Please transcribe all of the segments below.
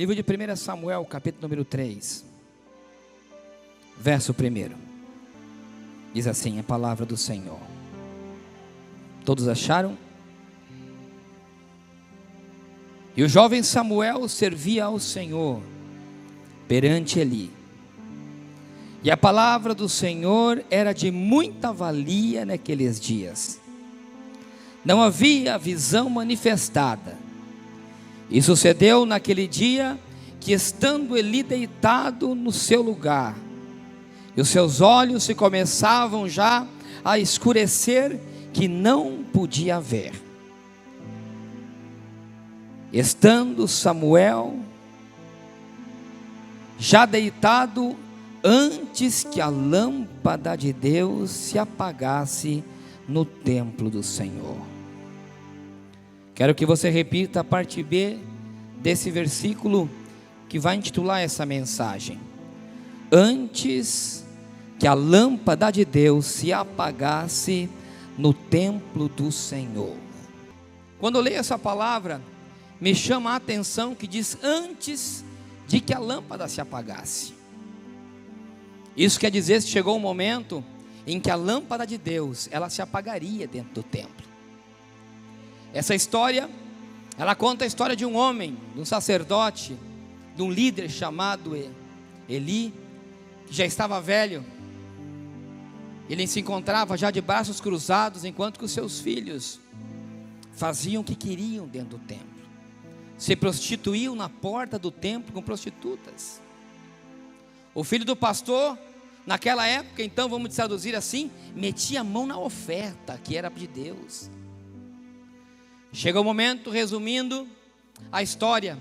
Livro de 1 Samuel, capítulo número 3, verso 1. Diz assim a palavra do Senhor. Todos acharam? E o jovem Samuel servia ao Senhor perante Eli. E a palavra do Senhor era de muita valia naqueles dias. Não havia visão manifestada. E sucedeu naquele dia que, estando Eli deitado no seu lugar, e os seus olhos se começavam já a escurecer, que não podia ver. Estando Samuel já deitado, antes que a lâmpada de Deus se apagasse no templo do Senhor. Quero que você repita a parte B desse versículo que vai intitular essa mensagem. Antes que a lâmpada de Deus se apagasse no templo do Senhor. Quando eu leio essa palavra, me chama a atenção que diz antes de que a lâmpada se apagasse. Isso quer dizer que chegou um momento em que a lâmpada de Deus, ela se apagaria dentro do templo. Essa história, ela conta a história de um homem, de um sacerdote, de um líder chamado Eli, que já estava velho. Ele se encontrava já de braços cruzados, enquanto que os seus filhos faziam o que queriam dentro do templo. Se prostituíam na porta do templo com prostitutas. O filho do pastor, naquela época, então vamos traduzir assim, metia a mão na oferta que era de Deus. Chega o momento, resumindo a história,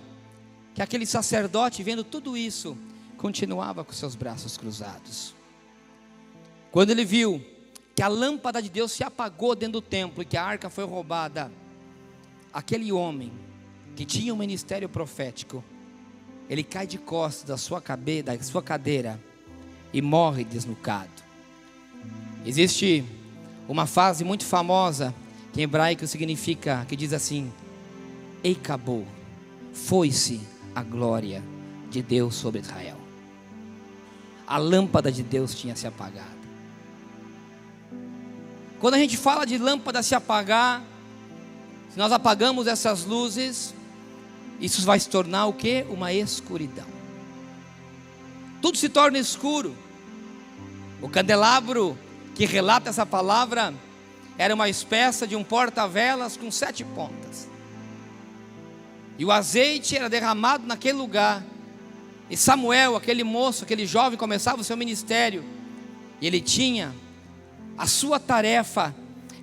que aquele sacerdote, vendo tudo isso, continuava com seus braços cruzados. Quando ele viu que a lâmpada de Deus se apagou dentro do templo e que a arca foi roubada, aquele homem que tinha um ministério profético, ele cai de costas da sua cadeira e morre desnucado. Existe uma frase muito famosa que em hebraico significa, que diz assim: e acabou, foi-se a glória de Deus sobre Israel. A lâmpada de Deus tinha se apagado. Quando a gente fala de lâmpada se apagar, se nós apagamos essas luzes, isso vai se tornar o quê? Uma escuridão. Tudo se torna escuro. O candelabro que relata essa palavra era uma espécie de um porta-velas com 7 pontas. E o azeite era derramado naquele lugar. E Samuel, aquele moço, aquele jovem, começava o seu ministério. E ele tinha, a sua tarefa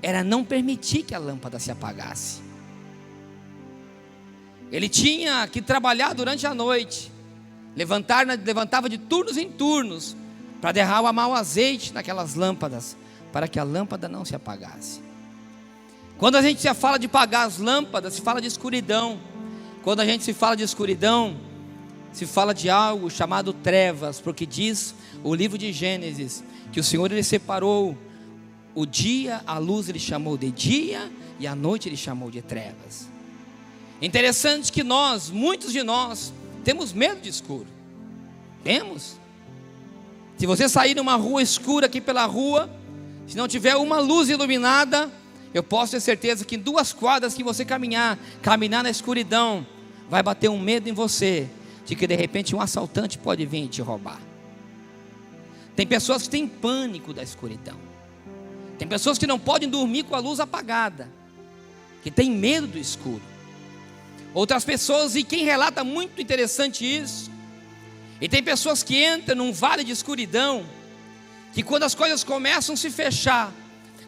era não permitir que a lâmpada se apagasse. Ele tinha que trabalhar durante a noite. Levantava de turnos em turnos para derramar o azeite naquelas lâmpadas, para que a lâmpada não se apagasse. Quando a gente se fala de apagar as lâmpadas, se fala de escuridão. Quando a gente se fala de escuridão, se fala de algo chamado trevas, porque diz o livro de Gênesis que o Senhor, ele separou o dia, a luz ele chamou de dia, e a noite ele chamou de trevas. Interessante que muitos de nós, temos medo de escuro. Temos. Se você sair numa rua escura aqui pela rua, se não tiver uma luz iluminada, eu posso ter certeza que em 2 quadras que você caminhar na escuridão, vai bater um medo em você, de que de repente um assaltante pode vir e te roubar. Tem pessoas que têm pânico da escuridão. Tem pessoas que não podem dormir com a luz apagada, que têm medo do escuro. Outras pessoas, e quem relata muito interessante isso, e tem pessoas que entram num vale de escuridão, que quando as coisas começam a se fechar,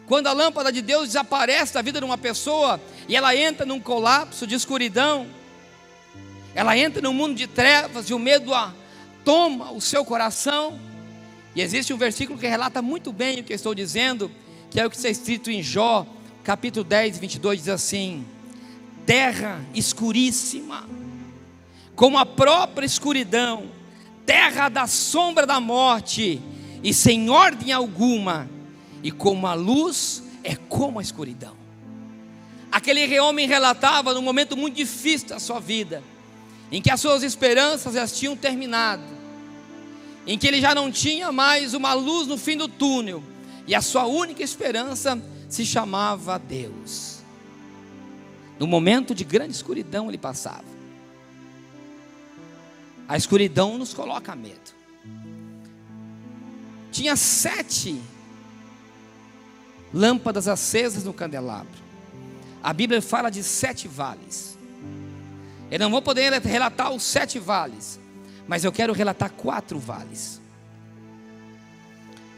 quando a lâmpada de Deus desaparece da vida de uma pessoa, e ela entra num colapso de escuridão, ela entra num mundo de trevas, e o medo toma o seu coração. E existe um versículo que relata muito bem o que eu estou dizendo, que é o que está escrito em Jó, capítulo 10, 22, diz assim: terra escuríssima, como a própria escuridão, terra da sombra da morte, e sem ordem alguma, e como a luz é como a escuridão. Aquele homem relatava num momento muito difícil da sua vida, em que as suas esperanças já tinham terminado, em que ele já não tinha mais uma luz no fim do túnel, e a sua única esperança se chamava Deus. No momento de grande escuridão ele passava. A escuridão nos coloca medo. Tinha 7 lâmpadas acesas no candelabro. A Bíblia fala de 7 vales. Eu não vou poder relatar os 7 vales, mas eu quero relatar 4 vales.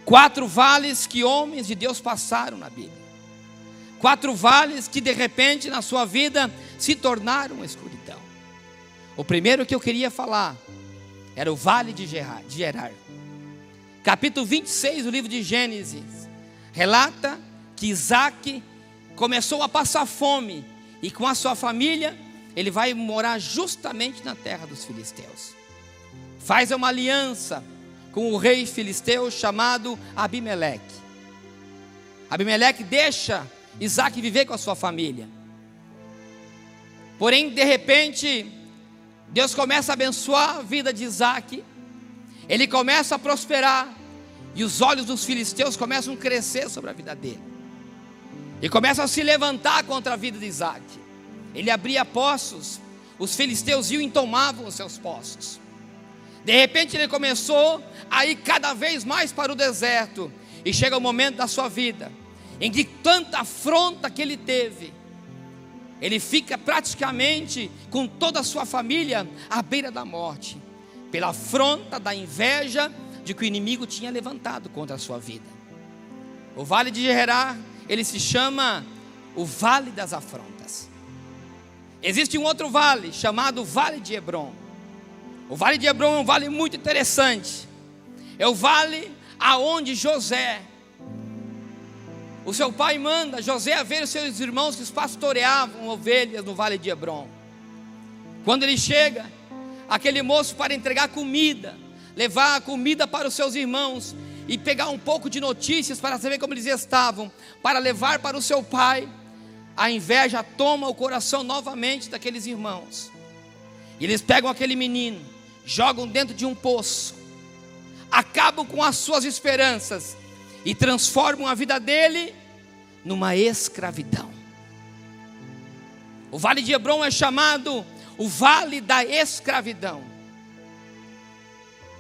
4 vales que homens de Deus passaram na Bíblia. 4 vales que de repente na sua vida se tornaram uma escuridão. O primeiro que eu queria falar era o vale de Gerar. Capítulo 26 do livro de Gênesis relata que Isaac começou a passar fome, e com a sua família ele vai morar justamente na terra dos filisteus. Faz uma aliança com o rei filisteu chamado Abimeleque. Abimeleque deixa Isaac viver com a sua família. Porém, de repente, Deus começa a abençoar a vida de Isaac. Ele começa a prosperar, e os olhos dos filisteus começam a crescer sobre a vida dele, e começam a se levantar contra a vida de Isaac. Ele abria poços, os filisteus iam e tomavam os seus poços. De repente ele começou a ir cada vez mais para o deserto, e chega o momento da sua vida em que tanta afronta que ele teve, ele fica praticamente com toda a sua família à beira da morte, pela afronta da inveja de que o inimigo tinha levantado contra a sua vida. O vale de Gerar, ele se chama o Vale das Afrontas. Existe um outro vale chamado Vale de Hebrom. O Vale de Hebrom é um vale muito interessante. É o vale aonde José, o seu pai, manda José a ver os seus irmãos que pastoreavam ovelhas no Vale de Hebrom. Quando ele chega, aquele moço, para entregar comida, levar a comida para os seus irmãos e pegar um pouco de notícias para saber como eles estavam, para levar para o seu pai, a inveja toma o coração novamente daqueles irmãos. E eles pegam aquele menino, jogam dentro de um poço, acabam com as suas esperanças e transformam a vida dele numa escravidão. O Vale de Hebrom é chamado o Vale da Escravidão,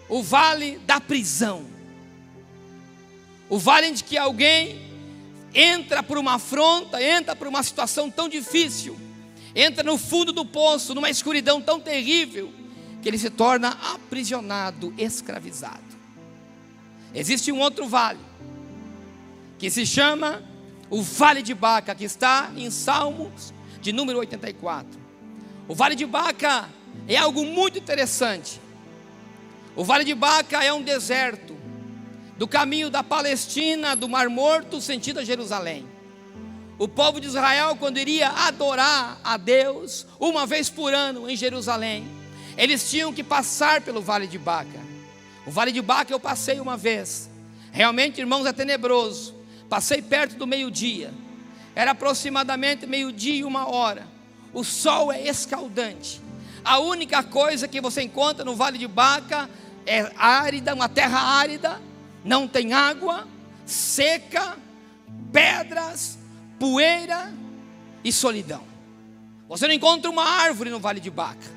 o Vale da Prisão, o vale em que alguém entra por uma afronta, entra por uma situação tão difícil, entra no fundo do poço, numa escuridão tão terrível, que ele se torna aprisionado, escravizado. Existe um outro vale, que se chama o Vale de Baca, que está em Salmos de número 84. O Vale de Baca é algo muito interessante. O Vale de Baca é um deserto, do caminho da Palestina, do Mar Morto, sentido a Jerusalém. O povo de Israel, quando iria adorar a Deus, uma vez por ano em Jerusalém, eles tinham que passar pelo Vale de Baca. O Vale de Baca eu passei uma vez. Realmente, irmãos, é tenebroso. Passei perto do meio-dia. Era aproximadamente meio-dia e 1h. O sol é escaldante. A única coisa que você encontra no Vale de Baca é árida, uma terra árida, não tem água, seca, pedras, poeira e solidão. Você não encontra uma árvore no Vale de Baca.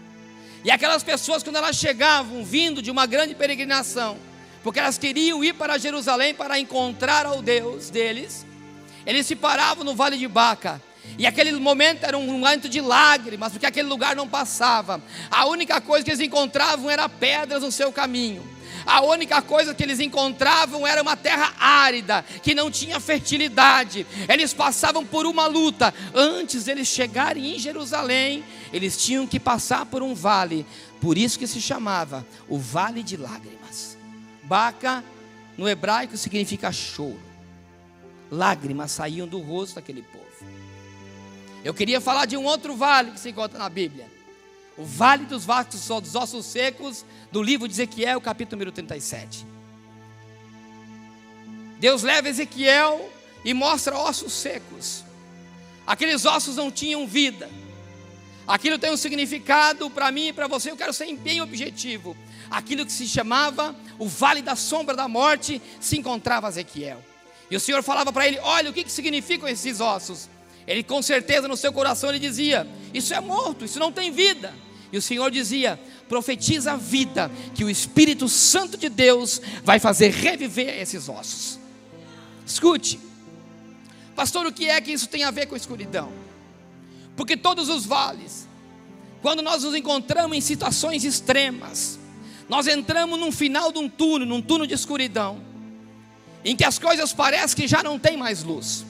E aquelas pessoas, quando elas chegavam vindo de uma grande peregrinação, porque elas queriam ir para Jerusalém para encontrar ao Deus deles, eles se paravam no Vale de Baca, e aquele momento era um momento de lágrimas, porque aquele lugar não passava. A única coisa que eles encontravam era pedras no seu caminho. A única coisa que eles encontravam era uma terra árida, que não tinha fertilidade. Eles passavam por uma luta. Antes de eles chegarem em Jerusalém, eles tinham que passar por um vale. Por isso que se chamava o Vale de Lágrimas. Baca, no hebraico, significa choro. Lágrimas saíam do rosto daquele povo. Eu queria falar de um outro vale que se encontra na Bíblia. O Vale dos Ossos Secos, do livro de Ezequiel, capítulo número 37. Deus leva Ezequiel e mostra ossos secos. Aqueles ossos não tinham vida. Aquilo tem um significado para mim e para você. Eu quero ser bem objetivo. Aquilo que se chamava o Vale da Sombra da Morte, se encontrava Ezequiel. E o Senhor falava para ele: olha, o que significam esses ossos? Ele com certeza no seu coração ele dizia: isso é morto, isso não tem vida. E o Senhor dizia: profetiza a vida, que o Espírito Santo de Deus vai fazer reviver esses ossos. Escute, pastor, o que é que isso tem a ver com a escuridão? Porque todos os vales, quando nós nos encontramos em situações extremas, nós entramos num final de um túnel, num túnel de escuridão, em que as coisas parecem que já não tem mais luz.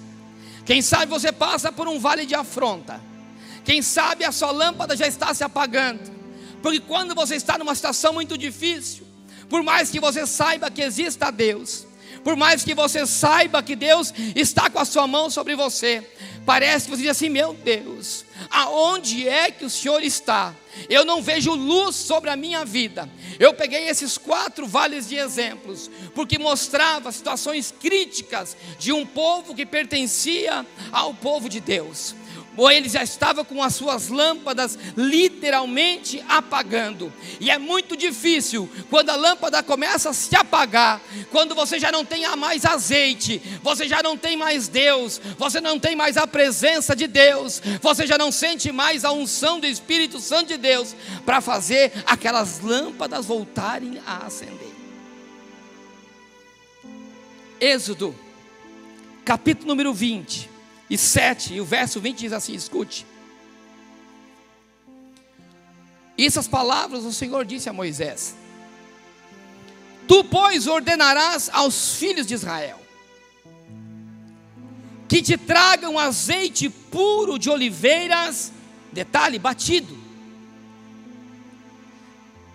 Quem sabe você passa por um vale de afronta. Quem sabe a sua lâmpada já está se apagando. Porque quando você está numa situação muito difícil, por mais que você saiba que exista Deus, por mais que você saiba que Deus está com a sua mão sobre você, parece que você diz assim: meu Deus, aonde é que o Senhor está? Eu não vejo luz sobre a minha vida. Eu peguei esses 4 vales de exemplos, porque mostrava situações críticas de um povo que pertencia ao povo de Deus. Ou ele já estava com as suas lâmpadas literalmente apagando. E é muito difícil quando a lâmpada começa a se apagar, quando você já não tem mais azeite, você já não tem mais Deus, você não tem mais a presença de Deus, você já não sente mais a unção do Espírito Santo de Deus para fazer aquelas lâmpadas voltarem a acender. Êxodo, capítulo número 27, e o verso 20 diz assim, escute: essas palavras o Senhor disse a Moisés: tu, pois, ordenarás aos filhos de Israel que te tragam azeite puro de oliveiras, detalhe, batido,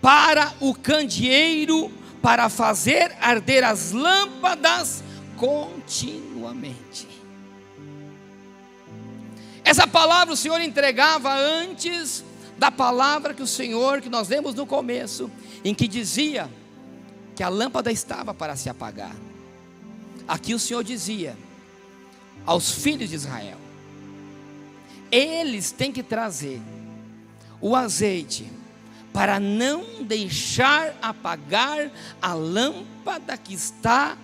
para o candeeiro, para fazer arder as lâmpadas continuamente. Essa palavra o Senhor entregava antes da palavra que nós lemos no começo, em que dizia que a lâmpada estava para se apagar. Aqui o Senhor dizia aos filhos de Israel: eles têm que trazer o azeite para não deixar apagar a lâmpada que está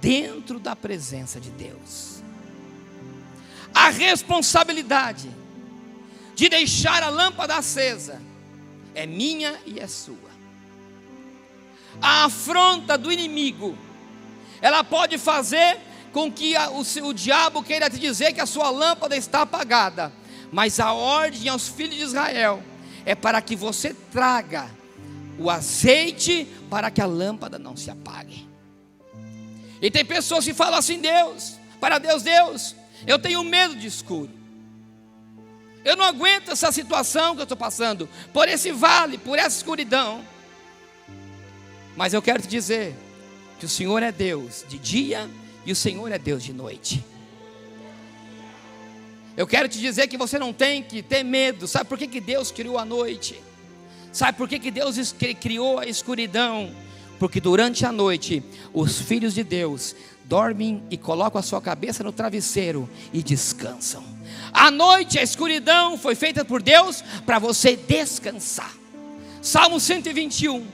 dentro da presença de Deus. A responsabilidade de deixar a lâmpada acesa é minha e é sua. A afronta do inimigo, ela pode fazer com que o diabo queira te dizer que a sua lâmpada está apagada, mas a ordem aos filhos de Israel é para que você traga o azeite para que a lâmpada não se apague. E tem pessoas que falam assim: Deus, eu tenho medo de escuro. Eu não aguento essa situação que eu estou passando, por esse vale, por essa escuridão. Mas eu quero te dizer que o Senhor é Deus de dia e o Senhor é Deus de noite. Eu quero te dizer que você não tem que ter medo. Sabe por que Deus criou a noite? Sabe por que Deus criou a escuridão? Porque durante a noite os filhos de Deus dormem e colocam a sua cabeça no travesseiro e descansam. À noite a escuridão foi feita por Deus para você descansar. Salmo 121,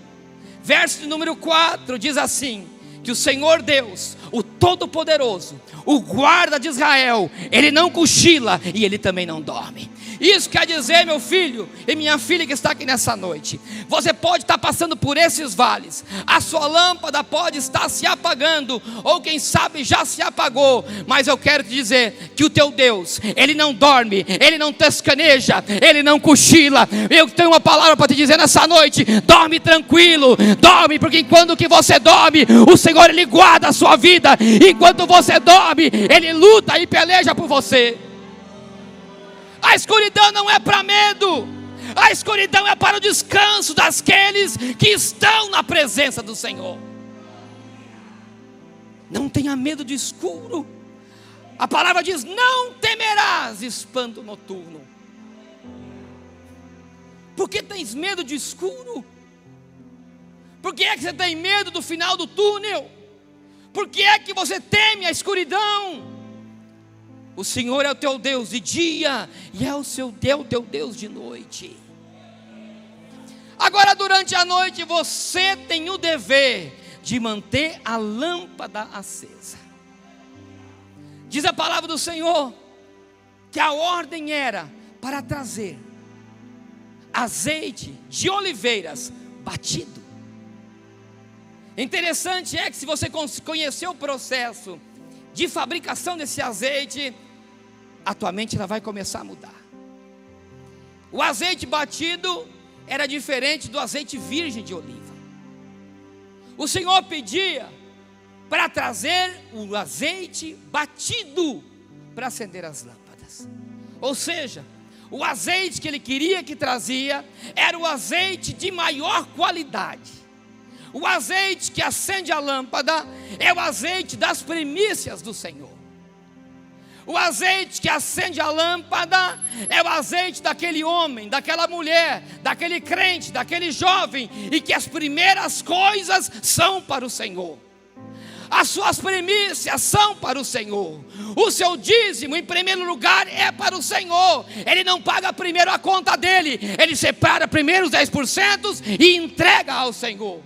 verso de número 4 diz assim: que o Senhor Deus, o Todo-Poderoso, o guarda de Israel, Ele não cochila e Ele também não dorme. Isso quer dizer, meu filho e minha filha que está aqui nessa noite, você pode estar passando por esses vales, a sua lâmpada pode estar se apagando, ou quem sabe já se apagou, mas eu quero te dizer que o teu Deus, Ele não dorme, Ele não toscaneja, Ele não cochila. Eu tenho uma palavra para te dizer nessa noite: dorme tranquilo, dorme, porque enquanto que você dorme, o Senhor Ele guarda a sua vida. Enquanto você dorme, Ele luta e peleja por você. A escuridão não é para medo, a escuridão é para o descanso daqueles que estão na presença do Senhor. Não tenha medo do escuro. A palavra diz: não temerás espanto noturno. Por que tens medo de escuro? Por que é que você tem medo do final do túnel? Por que é que você teme a escuridão? O Senhor é o teu Deus de dia e é o teu Deus de noite. Agora, durante a noite, você tem o dever de manter a lâmpada acesa. Diz a palavra do Senhor que a ordem era para trazer azeite de oliveiras batido. Interessante é que, se você conhecer o processo de fabricação desse azeite, a tua mente ela vai começar a mudar. O azeite batido era diferente do azeite virgem de oliva. O Senhor pedia para trazer o azeite batido para acender as lâmpadas. Ou seja, o azeite que ele queria que trazia era o azeite de maior qualidade. O azeite que acende a lâmpada é o azeite das primícias do Senhor. O azeite que acende a lâmpada é o azeite daquele homem, daquela mulher, daquele crente, daquele jovem, e que as primeiras coisas são para o Senhor. As suas primícias são para o Senhor. O seu dízimo, em primeiro lugar, é para o Senhor. Ele não paga primeiro a conta dele, ele separa primeiro os 10% e entrega ao Senhor.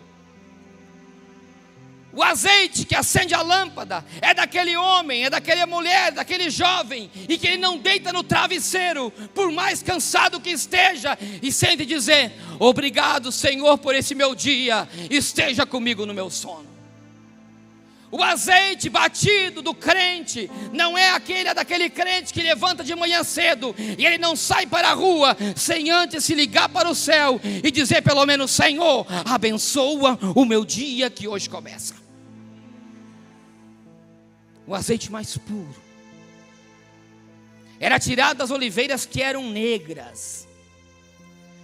O azeite que acende a lâmpada é daquele homem, é daquela mulher, daquele jovem, e que ele não deita no travesseiro, por mais cansado que esteja, e sente dizer: obrigado, Senhor, por esse meu dia, esteja comigo no meu sono. O azeite batido do crente não é daquele crente que levanta de manhã cedo e ele não sai para a rua sem antes se ligar para o céu e dizer pelo menos: Senhor, abençoa o meu dia que hoje começa. O azeite mais puro era tirado das oliveiras que eram negras.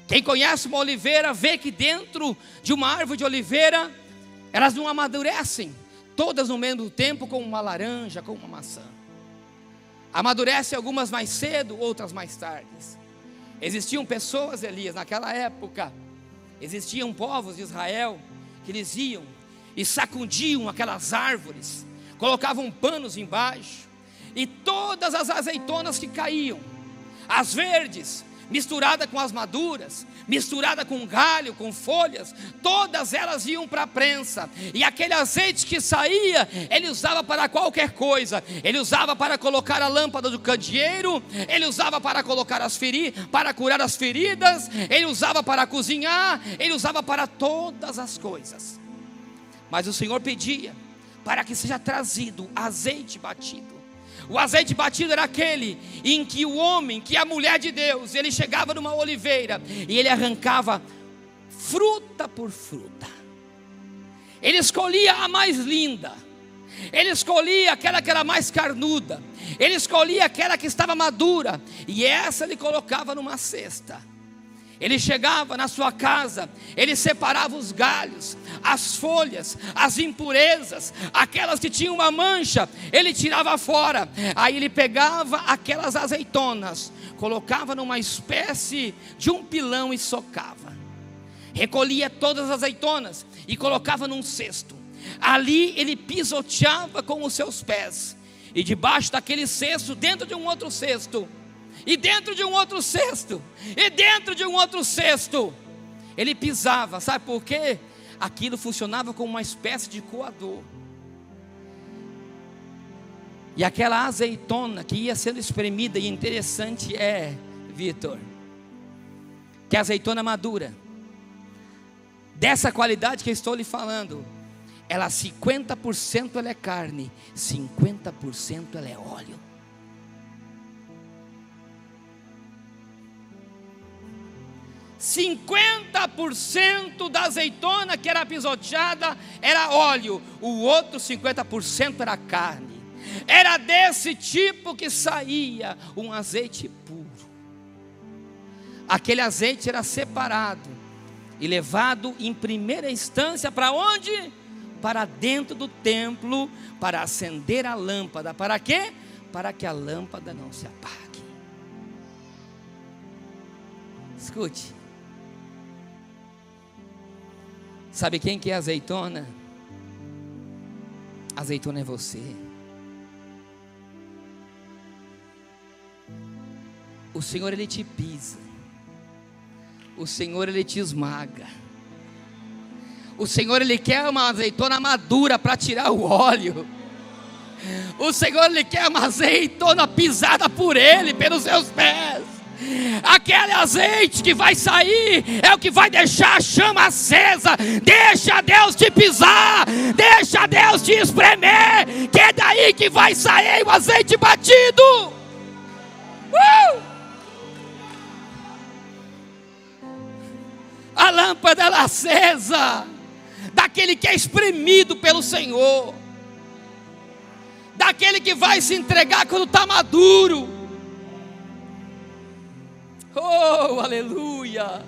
Quem conhece uma oliveira vê que dentro de uma árvore de oliveira elas não amadurecem todas no mesmo tempo, como uma laranja, como uma maçã. Amadurecem algumas mais cedo, outras mais tarde. Existiam pessoas, Elias, naquela época, existiam povos de Israel que eles iam e sacudiam aquelas árvores, colocavam panos embaixo, e todas as azeitonas que caíam, as verdes, misturada com as maduras, misturada com galho, com folhas, todas elas iam para a prensa, e aquele azeite que saía, ele usava para qualquer coisa. Ele usava para colocar a lâmpada do candeeiro, ele usava para colocar para curar as feridas, ele usava para cozinhar, ele usava para todas as coisas. Mas o Senhor pedia para que seja trazido azeite batido. O azeite batido era aquele em que o homem, que a mulher de Deus, ele chegava numa oliveira e ele arrancava fruta por fruta. Ele escolhia a mais linda, ele escolhia aquela que era mais carnuda, ele escolhia aquela que estava madura, e essa ele colocava numa cesta. Ele chegava na sua casa, ele separava os galhos, as folhas, as impurezas, aquelas que tinham uma mancha, ele tirava fora. Aí ele pegava aquelas azeitonas, colocava numa espécie de um pilão e socava. Recolhia todas as azeitonas e colocava num cesto. Ali ele pisoteava com os seus pés, e debaixo daquele cesto, dentro de um outro cesto, e dentro de um outro cesto, e dentro de um outro cesto, ele pisava. Sabe por quê? Aquilo funcionava como uma espécie de coador. E aquela azeitona que ia sendo espremida, e interessante Vitor, que a azeitona madura, dessa qualidade que eu estou lhe falando, ela 50% ela é carne, 50% ela é óleo. %50 da azeitona que era pisoteada era óleo, o outro 50% era carne. Era desse tipo que saía um azeite puro. Aquele azeite era separado e levado em primeira instância para onde? Para dentro do templo, para acender a lâmpada. Para quê? Para que a lâmpada não se apague. Escute. Sabe quem que é azeitona? Azeitona é você. O Senhor, Ele te pisa. O Senhor, Ele te esmaga. O Senhor, Ele quer uma azeitona madura para tirar o óleo. O Senhor, Ele quer uma azeitona pisada por Ele, pelos seus pés. Aquele azeite que vai sair é o que vai deixar a chama acesa. Deixa Deus te pisar, deixa Deus te espremer, que é daí que vai sair o azeite batido. A lâmpada ela é acesa daquele que é espremido pelo Senhor, daquele que vai se entregar quando está maduro. Oh, aleluia!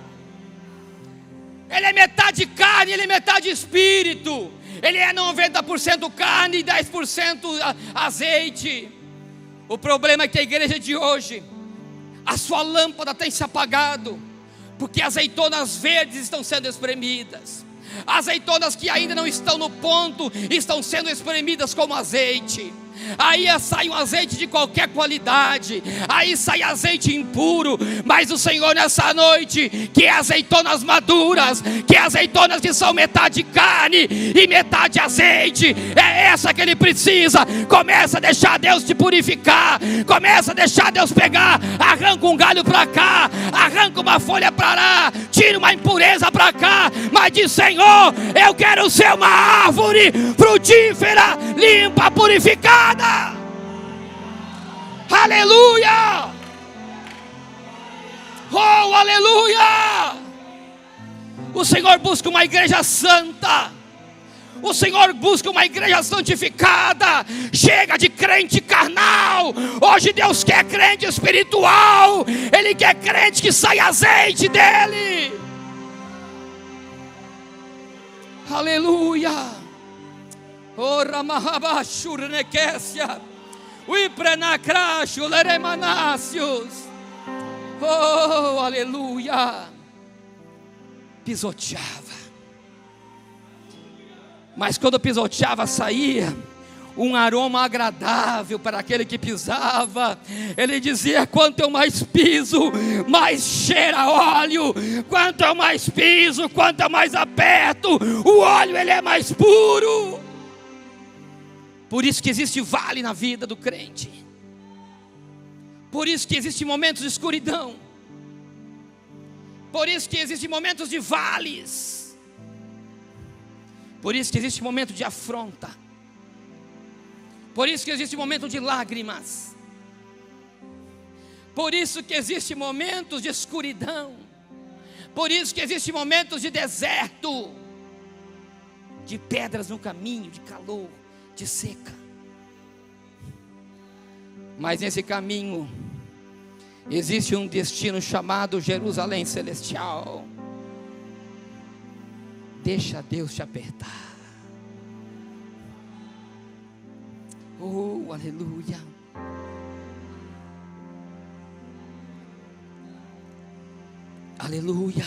Ele é metade carne, ele é metade espírito. Ele é 90% carne e 10% azeite. O problema é que a igreja de hoje, a sua lâmpada tem se apagado, porque azeitonas verdes estão sendo espremidas. Azeitonas que ainda não estão no ponto estão sendo espremidas como azeite. Aí sai um azeite de qualquer qualidade, aí sai azeite impuro. Mas o Senhor nessa noite quer azeitonas maduras, quer azeitonas que são metade carne e metade azeite. É essa que Ele precisa. Começa a deixar Deus te purificar, começa a deixar Deus pegar. Arranca um galho para cá, arranca uma folha para lá, tira uma impureza para cá, mas diz: Senhor, eu quero ser uma árvore frutífera, limpa, purificada. Aleluia! Oh, aleluia! O Senhor busca uma igreja santa. O Senhor busca uma igreja santificada. Chega de crente carnal. Hoje Deus quer crente espiritual. Ele quer crente que sai azeite dele. Aleluia! Ora mahabashurnekesia, uiprenacrashu leremanácios. Oh, aleluia! Pisoteava, mas quando pisoteava saía um aroma agradável para aquele que pisava. Ele dizia: quanto eu mais piso, mais cheira óleo. Quanto eu mais piso, quanto eu mais aperto, o óleo ele é mais puro. Por isso que existe vale na vida do crente. Por isso que existem momentos de escuridão. Por isso que existem momentos de vales. Por isso que existe momento de afronta. Por isso que existe momento de lágrimas. Por isso que existe momentos de escuridão. Por isso que existe momentos de deserto, de pedras no caminho, de calor, de seca. Mas nesse caminho existe um destino chamado Jerusalém Celestial. Deixa Deus te apertar. Oh, aleluia. Aleluia.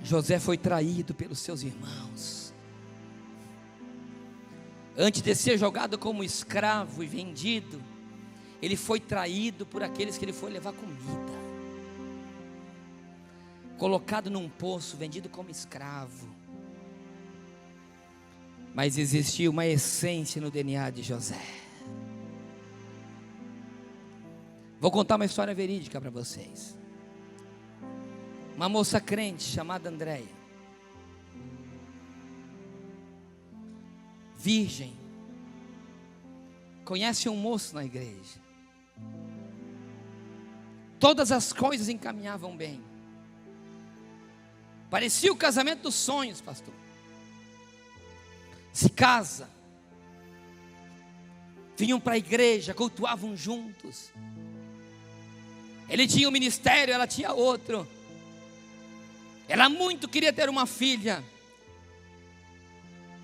José foi traído pelos seus irmãos. Antes de ser jogado como escravo e vendido, ele foi traído por aqueles que ele foi levar comida. Colocado num poço, vendido como escravo. Mas existia uma essência no DNA de José. Vou contar uma história verídica para vocês. Uma moça crente chamada Andréia, virgem, conhece um moço na igreja. Todas as coisas encaminhavam bem. Parecia o casamento dos sonhos, pastor. Se casa, vinham para a igreja, cultuavam juntos. Ele tinha um ministério, ela tinha outro. Ela muito queria ter uma filha.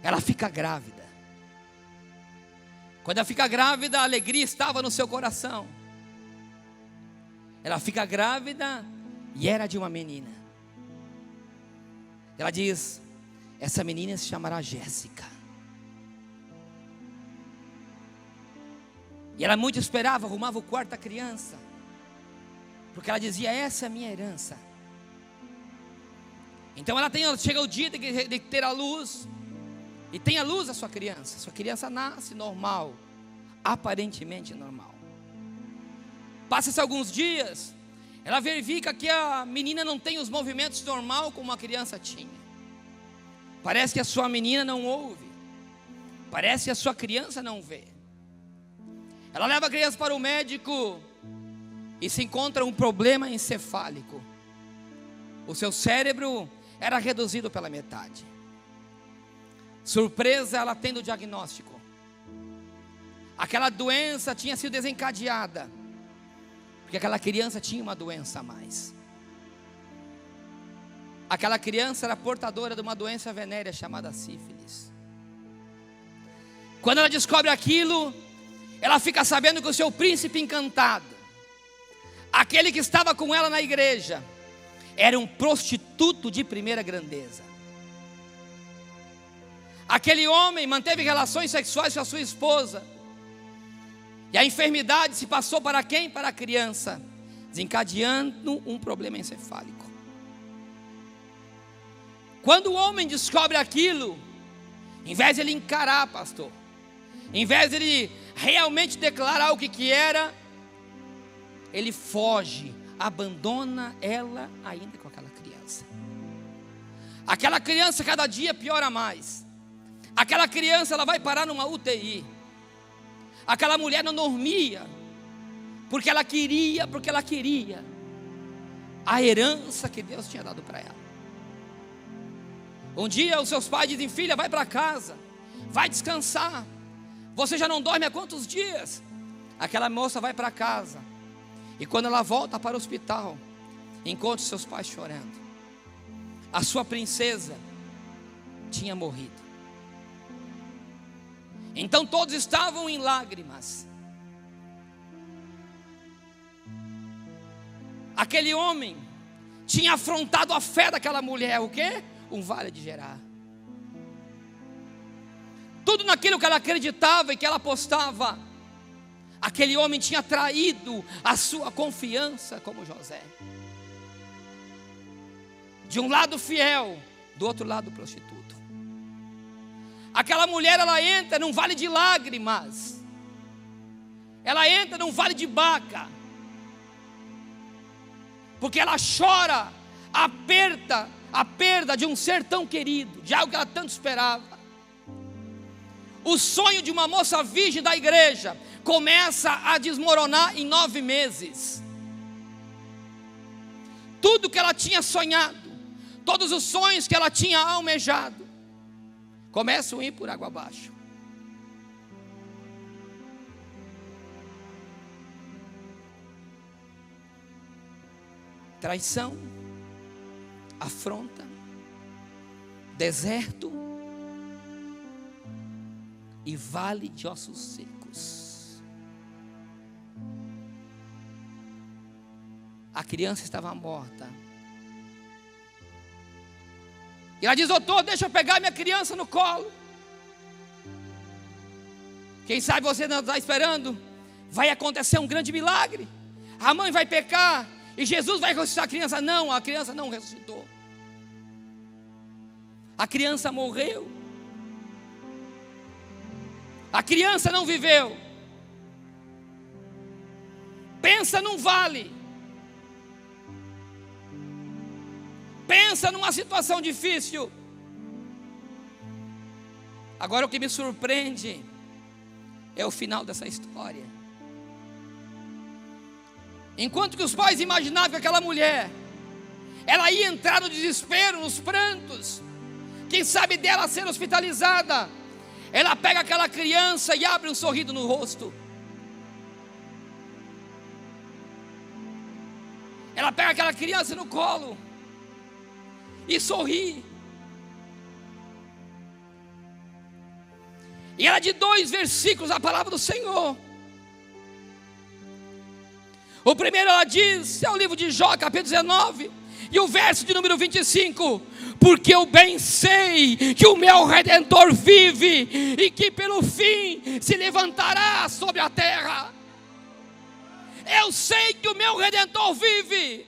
Ela fica grávida. Quando ela fica grávida, a alegria estava no seu coração. Ela fica grávida e era de uma menina. Ela diz: essa menina se chamará Jéssica. E ela muito esperava, arrumava o quarto da criança, porque ela dizia: essa é a minha herança. Então chega o dia de ter a luz, e tem a luz a sua criança nasce normal, aparentemente normal. Passa-se alguns dias, ela verifica que a menina não tem os movimentos normal como a criança tinha. Parece que a sua menina não ouve, parece que a sua criança não vê. Ela leva a criança para o médico e se encontra um problema encefálico. O seu cérebro era reduzido pela metade. Surpresa, ela tendo o diagnóstico. Aquela doença tinha sido desencadeada porque aquela criança tinha uma doença a mais. Aquela criança era portadora de uma doença venérea chamada sífilis. Quando ela descobre aquilo, ela fica sabendo que o seu príncipe encantado, aquele que estava com ela na igreja, era um prostituto de primeira grandeza. Aquele homem manteve relações sexuais com a sua esposa, e a enfermidade se passou para quem? Para a criança, desencadeando um problema encefálico. Quando o homem descobre aquilo, em vez de ele encarar, pastor, em vez de ele realmente declarar o que era, ele foge, abandona ela ainda com aquela criança. Aquela criança cada dia piora mais. Aquela criança, ela vai parar numa UTI. Aquela mulher não dormia, porque ela queria a herança que Deus tinha dado para ela. Um dia os seus pais dizem: filha, vai para casa, vai descansar, você já não dorme há quantos dias? Aquela moça vai para casa, e quando ela volta para o hospital, encontra seus pais chorando. A sua princesa tinha morrido. Então todos estavam em lágrimas. Aquele homem tinha afrontado a fé daquela mulher. O quê? Um vale de Gerar. Tudo naquilo que ela acreditava e que ela apostava, aquele homem tinha traído a sua confiança como José. De um lado fiel, do outro lado prostituto. Aquela mulher, ela entra num vale de lágrimas. Ela entra num vale de Baca. Porque ela chora a perda de um ser tão querido, de algo que ela tanto esperava. O sonho de uma moça virgem da igreja começa a desmoronar em 9 meses. Tudo que ela tinha sonhado, todos os sonhos que ela tinha almejado, começam a ir por água abaixo. Traição, afronta, deserto e vale de ossos secos. A criança estava morta. E ela diz: doutor, deixa eu pegar minha criança no colo. Quem sabe você não está esperando, vai acontecer um grande milagre. A mãe vai pecar e Jesus vai ressuscitar a criança. Não, a criança não ressuscitou. A criança morreu. A criança não viveu. Pensa num vale. Pensa numa situação difícil. Agora o que me surpreende é o final dessa história. Enquanto que os pais imaginavam que aquela mulher, ela ia entrar no desespero, nos prantos, quem sabe dela ser hospitalizada, ela pega aquela criança e abre um sorriso no rosto. Ela pega aquela criança no colo e sorri. E ela de 2 versículos, a palavra do Senhor. O primeiro ela diz, é o livro de Jó, capítulo 19. E o verso de número 25: porque eu bem sei que o meu Redentor vive, e que pelo fim se levantará sobre a terra. Eu sei que o meu Redentor vive.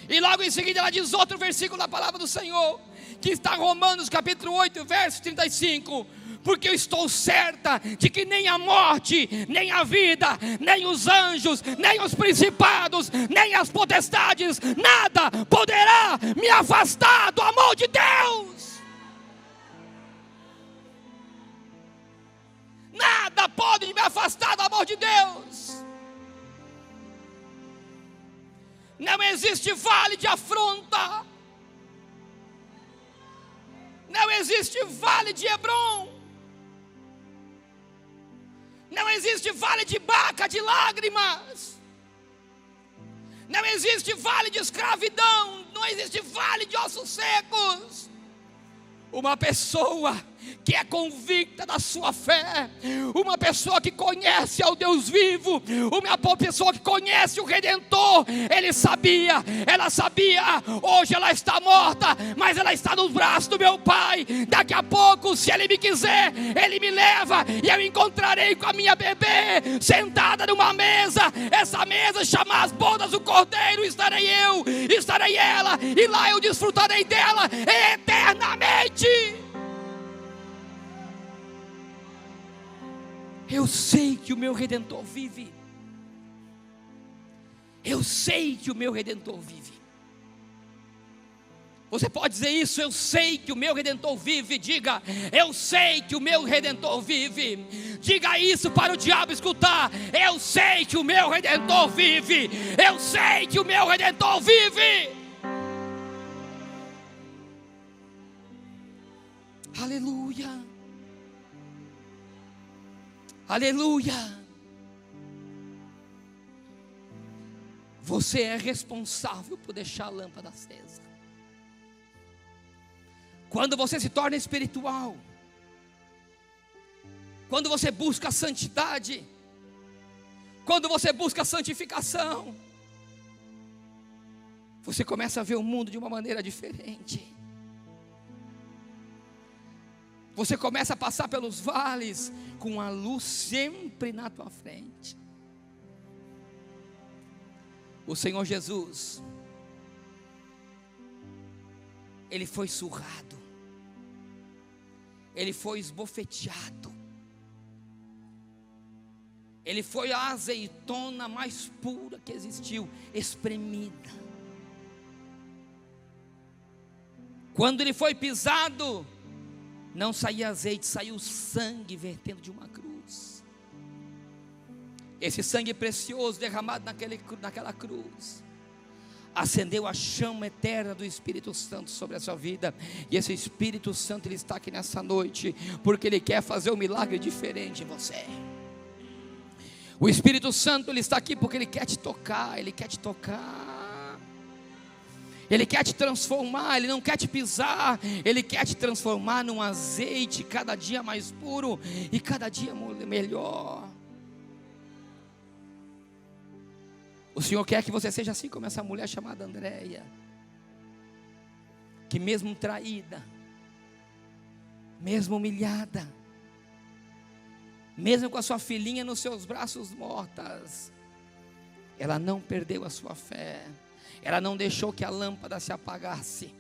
E logo em seguida ela diz outro versículo da palavra do Senhor, que está em Romanos capítulo 8, verso 35: porque eu estou certa de que nem a morte, nem a vida, nem os anjos, nem os principados, nem as potestades, nada poderá me afastar do amor de Deus. Nada pode me afastar do amor de Deus. Não existe vale de afronta. Não existe vale de Hebron. Não existe vale de Baca, de lágrimas. Não existe vale de escravidão. Não existe vale de ossos secos. Uma pessoa que é convicta da sua fé, uma pessoa que conhece ao Deus vivo, uma pessoa que conhece o Redentor, ela sabia, hoje ela está morta, mas ela está nos braços do meu Pai. Daqui a pouco, se Ele me quiser, Ele me leva, e eu encontrarei com a minha bebê, sentada numa mesa, essa mesa chama as bodas do Cordeiro. Estarei eu, estarei ela, e lá eu desfrutarei dela eternamente. Eu sei que o meu Redentor vive. Eu sei que o meu Redentor vive. Você pode dizer isso? Eu sei que o meu Redentor vive. Diga: eu sei que o meu Redentor vive. Diga isso para o diabo escutar: eu sei que o meu Redentor vive. Eu sei que o meu Redentor vive. Aleluia. Aleluia. Você é responsável por deixar a lâmpada acesa. Quando você se torna espiritual, quando você busca a santidade, quando você busca a santificação, você começa a ver o mundo de uma maneira diferente. Você começa a passar pelos vales com a luz sempre na tua frente. O Senhor Jesus, Ele foi surrado, Ele foi esbofeteado, Ele foi a azeitona mais pura que existiu, espremida. Quando Ele foi pisado, não saía azeite, saiu sangue vertendo de uma cruz. Esse sangue precioso derramado naquela cruz acendeu a chama eterna do Espírito Santo sobre a sua vida. E esse Espírito Santo, ele está aqui nessa noite porque ele quer fazer um milagre diferente em você. O Espírito Santo, ele está aqui porque ele quer te tocar. Ele quer te tocar. Ele quer te transformar, Ele não quer te pisar, Ele quer te transformar num azeite cada dia mais puro e cada dia melhor. O Senhor quer que você seja assim como essa mulher chamada Andréia, que mesmo traída, mesmo humilhada, mesmo com a sua filhinha nos seus braços mortas, ela não perdeu a sua fé. Ela não deixou que a lâmpada se apagasse.